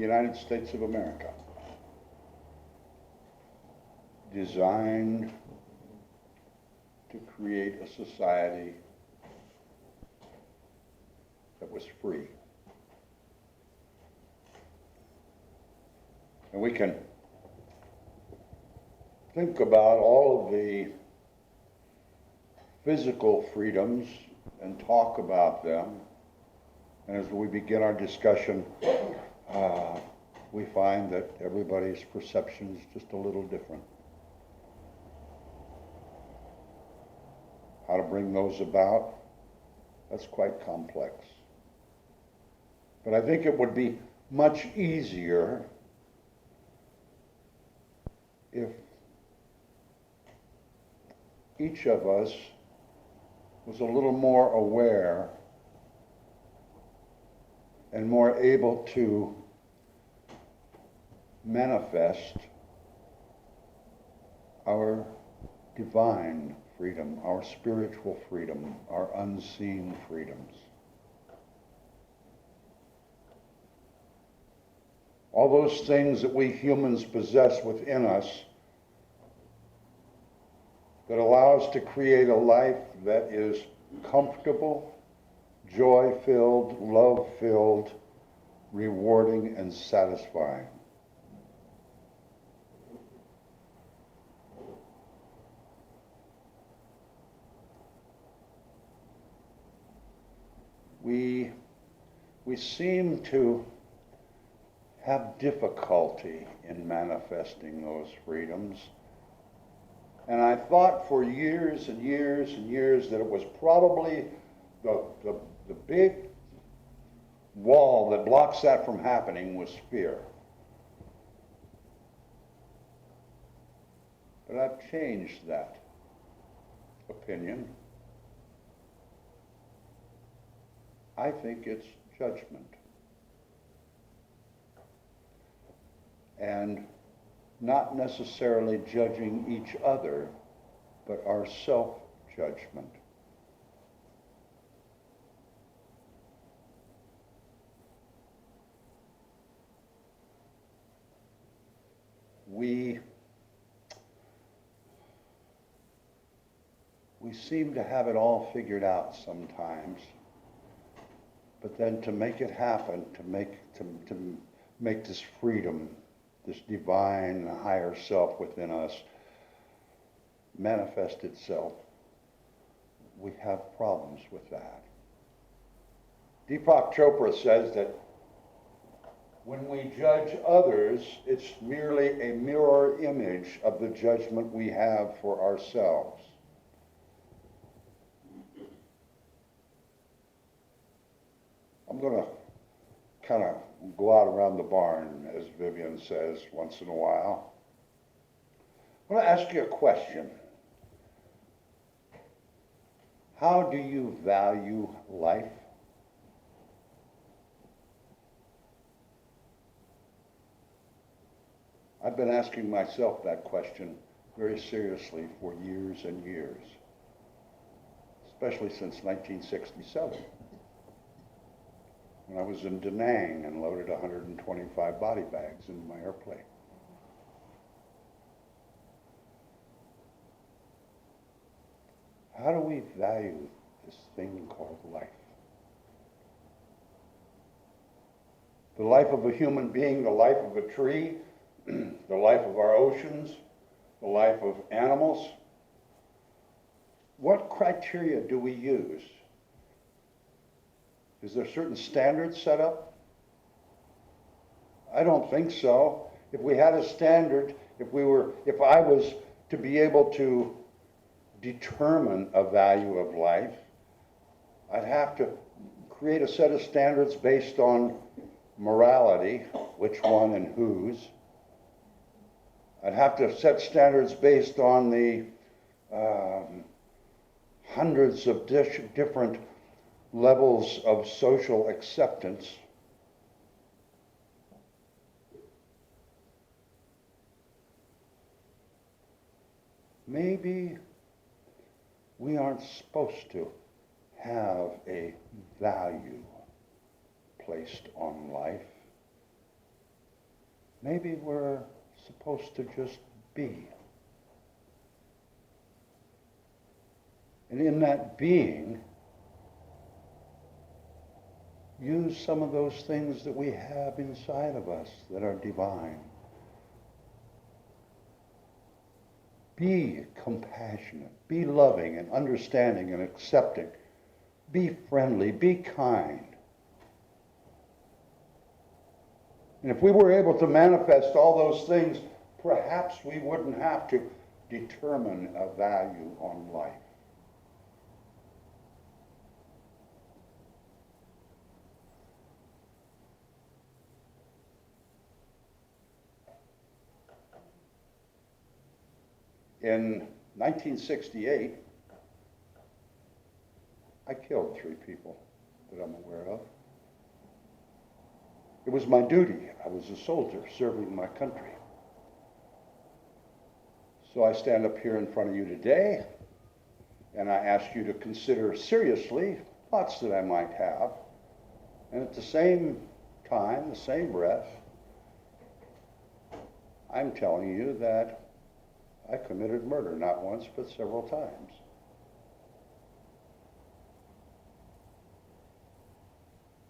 United States of America, designed to create a society that was free. And we can think about all of the physical freedoms and talk about them. And as we begin our discussion, we find that everybody's perception is just a little different. How to bring those about, that's quite complex. But I think it would be much easier if each of us was a little more aware and more able to manifest our divine freedom, our spiritual freedom, our unseen freedoms. All those things that we humans possess within us that allow us to create a life that is comfortable, joy-filled, love-filled, rewarding, and satisfying. We seem to have difficulty in manifesting those freedoms. And I thought for years and years and years that it was probably the big wall that blocks that from happening was fear. But I've changed that opinion. I think it's judgment. And not necessarily judging each other, but our self-judgment. We seem to have it all figured out sometimes, but then to make it happen, to make this freedom, this divine higher self within us manifest itself, we have problems with that. Deepak Chopra says that when we judge others, it's merely a mirror image of the judgment we have for ourselves. I'm going to kind of go out around the barn, as Vivian says once in a while. I want to ask you a question. How do you value life? I've been asking myself that question very seriously for years and years, especially since 1967. When I was in Da Nang and loaded 125 body bags into my airplane. How do we value this thing called life? The life of a human being, the life of a tree, the life of our oceans, the life of animals. What criteria do we use? Is there certain standards set up? I don't think so. If we had a standard, if I was to be able to determine a value of life, I'd have to create a set of standards based on morality, which one and whose. I'd have to set standards based on the hundreds of different levels of social acceptance. Maybe we aren't supposed to have a value placed on life. maybe we're supposed to just be. And in that being, use some of those things that we have inside of us that are divine. Be compassionate, be loving and understanding and accepting. Be friendly, be kind. And if we were able to manifest all those things, perhaps we wouldn't have to determine a value on life. In 1968, I killed 3 people that I'm aware of. It was my duty. I was a soldier serving my country. So I stand up here in front of you today, and I ask you to consider seriously thoughts that I might have, and at the same time, the same breath, I'm telling you that I committed murder, not once, but several times.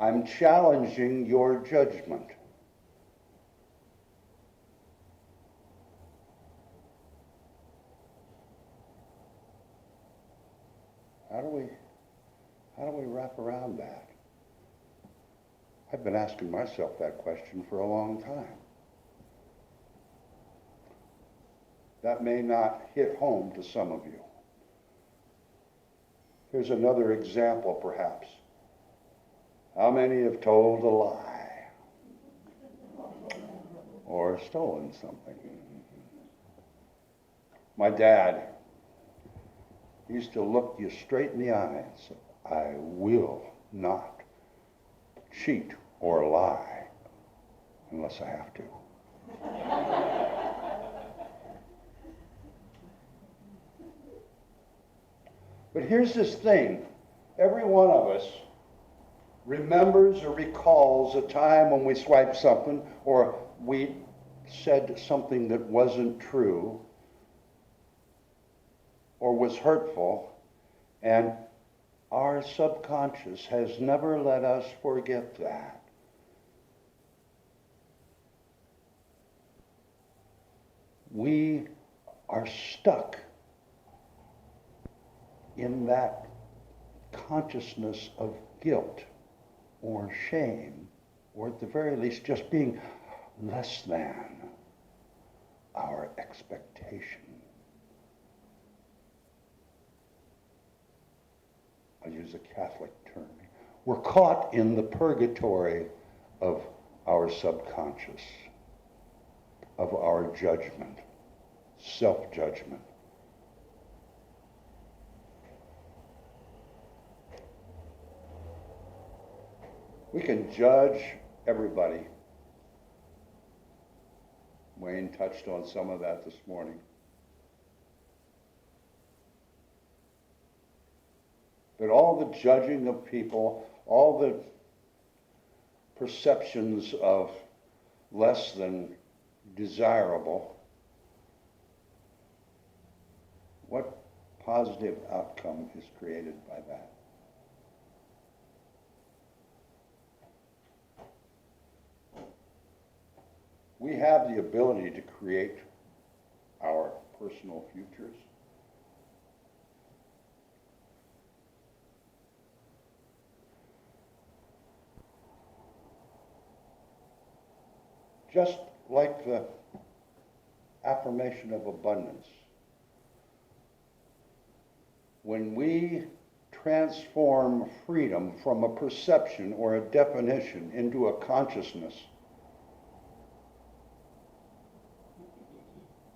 I'm challenging your judgment. How do we wrap around that? I've been asking myself that question for a long time. That may not hit home to some of you. Here's another example, perhaps. How many have told a lie or stolen something? My dad used to look you straight in the eye and say, I will not cheat or lie unless I have to. But here's this thing. Every one of us remembers or recalls a time when we swiped something or we said something that wasn't true or was hurtful, and our subconscious has never let us forget that. We are stuck in that consciousness of guilt or shame, or at the very least just being less than our expectation. I'll use a Catholic term. We're caught in the purgatory of our subconscious, of our judgment, self-judgment. We can judge everybody. Wayne touched on some of that this morning. But all the judging of people, all the perceptions of less than desirable, what positive outcome is created by that? We have the ability to create our personal futures. Just like the affirmation of abundance. When we transform freedom from a perception or a definition into a consciousness,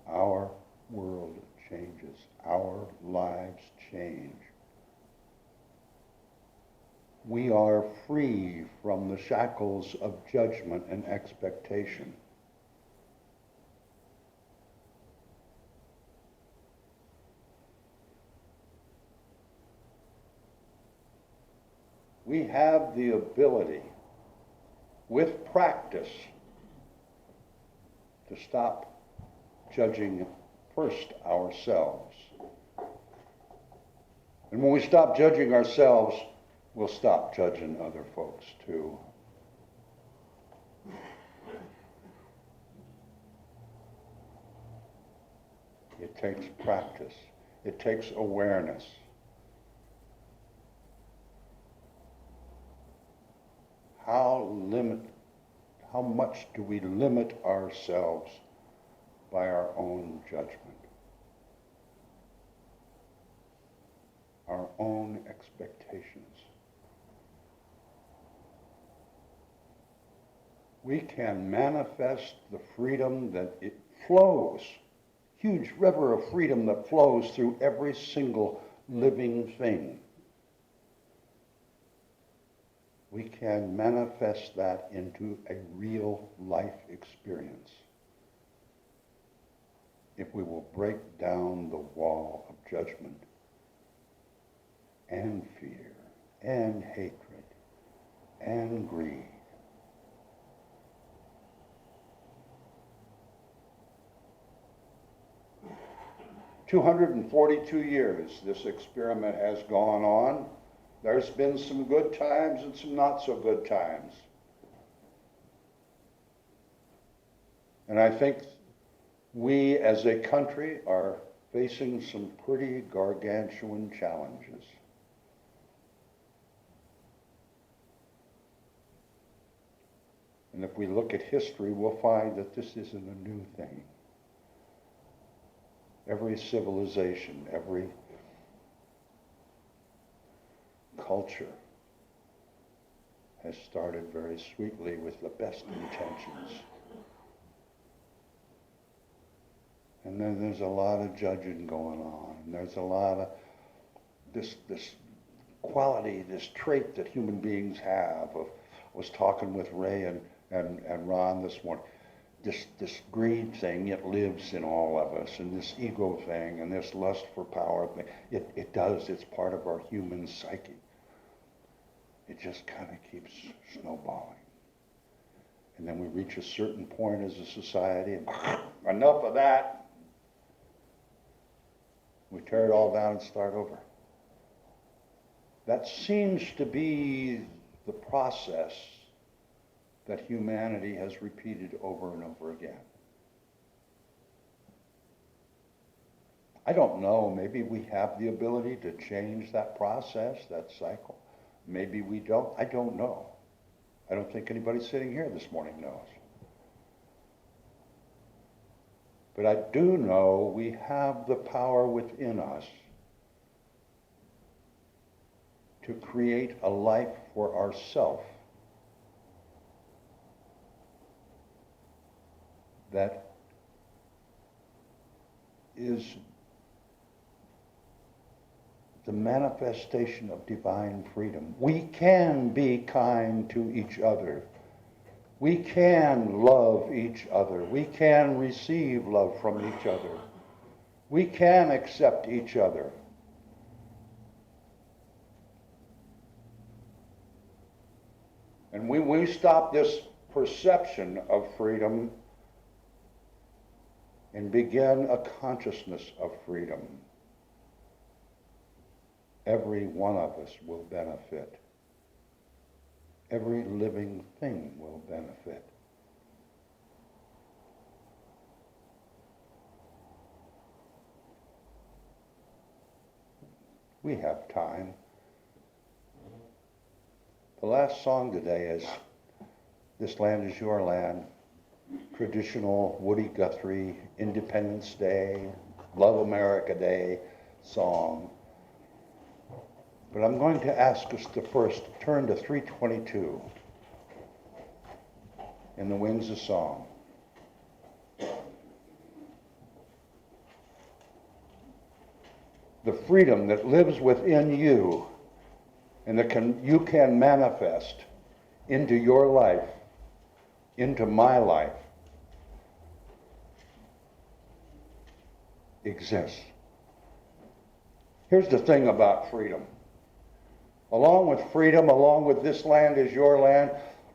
our world changes, our lives change. We are free from the shackles of judgment and expectation. We have the ability, with practice, to stop judging first ourselves. And when we stop judging ourselves, we'll stop judging other folks too. It takes practice. It takes awareness. How much do we limit ourselves by our own judgment? Our own expectations. We can manifest the freedom that it flows, huge river of freedom that flows through every single living thing. We can manifest that into a real life experience if we will break down the wall of judgment and fear and hatred and greed. For 242 years this experiment has gone on. There's been some good times and some not so good times. And I think we as a country are facing some pretty gargantuan challenges. And if we look at history, we'll find that this isn't a new thing. Every civilization, every culture has started very sweetly with the best intentions. And then there's a lot of judging going on. And there's a lot of this quality, this trait that human beings have. I was talking with Ray and Ron this morning. This greed thing, it lives in all of us, and this ego thing, and this lust for power thing, it does, it's part of our human psyche. It just kind of keeps snowballing. And then we reach a certain point as a society, and enough of that. We tear it all down and start over. That seems to be the process that humanity has repeated over and over again. I don't know, maybe we have the ability to change that process, that cycle. Maybe we don't. I don't know. I don't think anybody sitting here this morning knows. But I do know we have the power within us to create a life for ourselves that is the manifestation of divine freedom. We can be kind to each other. We can love each other. We can receive love from each other. We can accept each other. And when we stop this perception of freedom and begin a consciousness of freedom, every one of us will benefit. Every living thing will benefit. We have time. The last song today is This Land Is Your Land, traditional Woody Guthrie Independence Day, Love America Day song. But I'm going to ask us to first turn to 322 in the Wings of Song. The freedom that lives within you and that you can manifest into your life, into my life, exists. Here's the thing about freedom. Along with freedom, along with this land is your land,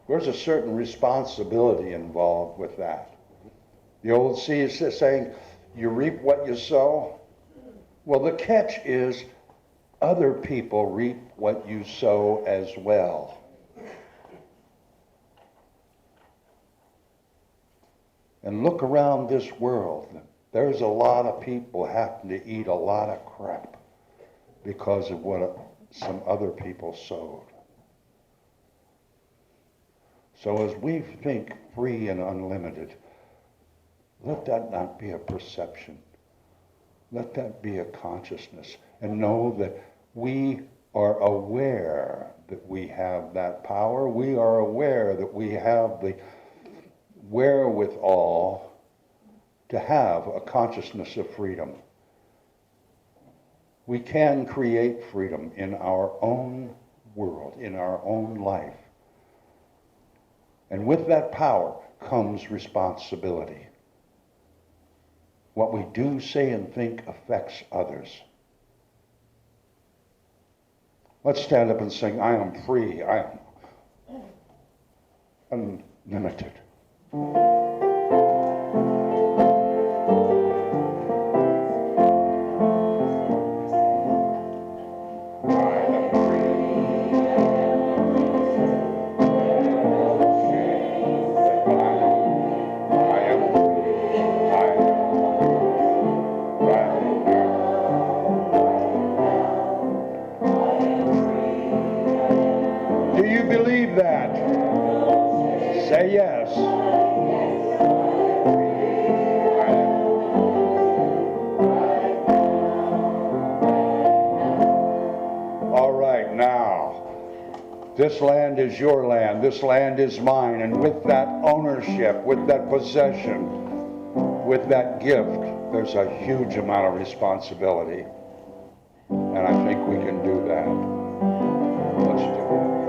there's a certain responsibility involved with that. The old saying, you reap what you sow. Well, the catch is other people reap what you sow as well. And look around this world. There's a lot of people having to eat a lot of crap because of what some other people sowed. So as we think free and unlimited, let that not be a perception. Let that be a consciousness. And know that we are aware that we have that power. We are aware that we have the wherewithal to have a consciousness of freedom. We can create freedom in our own world, in our own life. And with that power comes responsibility. What we do, say, and think affects others. Let's stand up and sing, I am free, I am unlimited. Do you believe that? Say yes. All right, now, this land is your land. This land is mine. And with that ownership, with that possession, with that gift, there's a huge amount of responsibility. And I think we can do that. Let's do it.